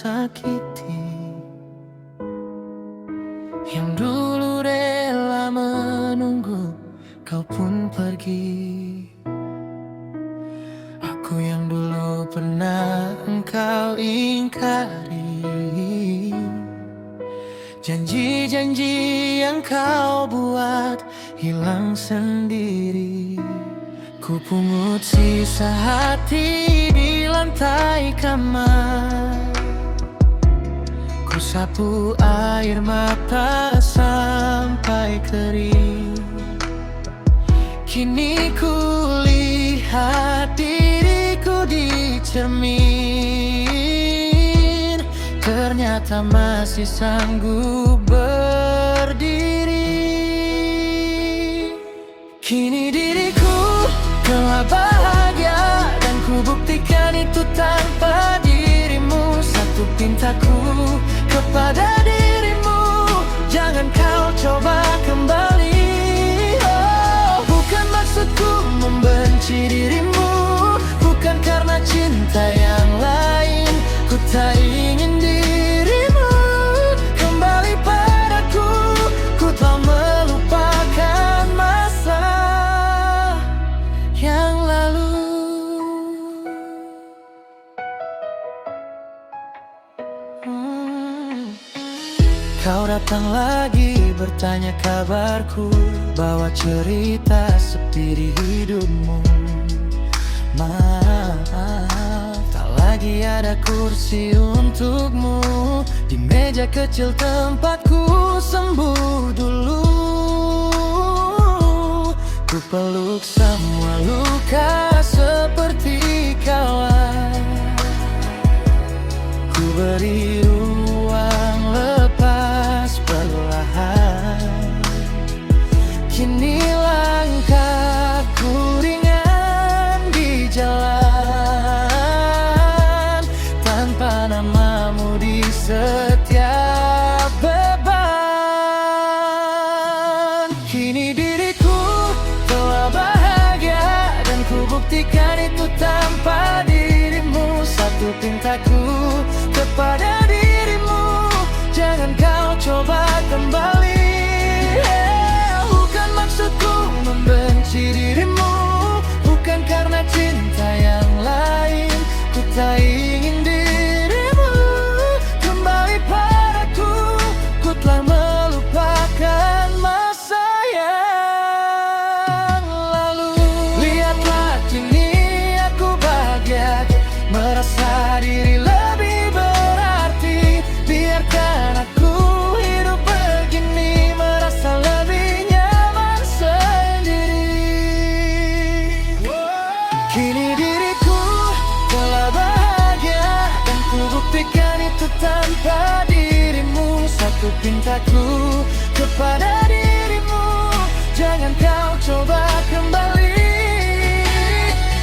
sakiti, yang dulu rela menunggu kau pun pergi. Aku yang dulu pernah engkau ingkari, janji-janji yang kau buat hilang sendiri. Ku pungut sisa hati di lantai kamar, ku sapu air mata sampai kering. Kini ku lihat diriku di cermin, ternyata masih sanggup berdiri. Kini diriku telah bahagia, dan ku buktikan itu tanpa dirimu. Satu pintaku kepada dirimu, jangan kau coba kembali. Oh, bukan maksudku membenci dirimu, bukan karena cinta yang lain. Ku tak ingin dirimu kembali padaku. Ku telah melupakan masa yang lalu. Kau datang lagi bertanya kabarku, bawa cerita sepi di hidupmu. Maaf, tak lagi ada kursi untukmu di meja kecil tempatku sembuh dulu. Ku peluk semua luka seperti kawan, ku beri ruang lepas perlahan. Kini langkahku ringan di jalan, tanpa namamu di setiap beban. Kini diriku telah bahagia, dan ku buktikan itu tanpa dirimu. Satu pintaku kepada dirimu, jangan kau coba kembali. Bukan maksudku membenci dirimu, bukan karena cinta yang lain. Ku tak ingin dirimu kembali padaku. Ku telah melupakan masa yang lalu. Lihatlah kini aku bahagia, merasa diri lebih berarti. Biarkan aku hidup begini, merasa lebih nyaman sendiri. Kini diriku telah bahagia, dan ku buktikan itu tanpa dirimu. Satu pintaku kepada dirimu, jangan kau coba kembali.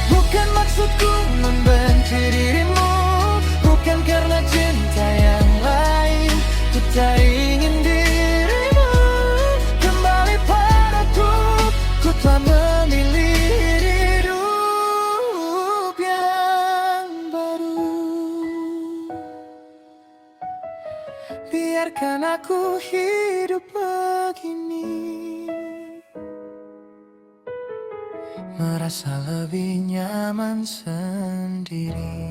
Bukan maksudku membenci dirimu, bukan karena cinta yang lain. Ku tak ingin dirimu kembali padaku. Ku telah memilih hidup yang baru. Biarkan aku hidup begini, merasa lebih nyaman sendiri.